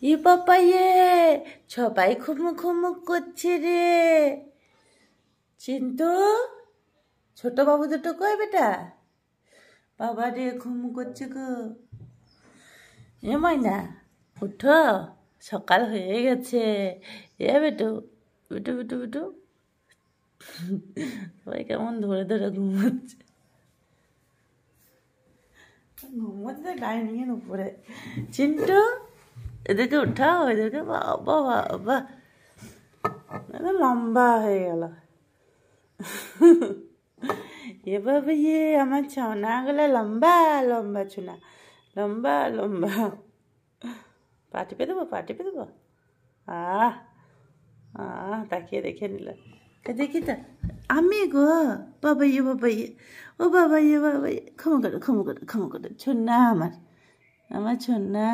এ বাবা সবাই খুমুক খুমুক করছে রে। চিন্তু, ছোট বাবু দুটো কই বেটা? বাবা রে ঘুমু করছে গো। এ ময়না উঠো, সকাল হয়ে গেছে। এ বেটু বেটু বেটু বেটু সবাই কেমন ধরে ধরে ঘুমোচ্ছে। ঘুমোচ্ছে ডাইনিং এর উপরে। চিন্টু, এদেরকে উঠাও, এদেরকে। বাবা বাবা লম্বা হয়ে গেল। এভাবে আমার ছানাগুলো লম্বা লম্বা চুনা, লম্বা লম্বা। পা টিপে দেবো, পা টিপে দেবো। আহ আহ তাকিয়ে দেখে নিল। দেখি তো আমি গো। বাবা বাবা ও বাবা বাবা ক্ষমা করো ক্ষমা করো ক্ষমা করো। ছন্না আমার, আমার ছন্না।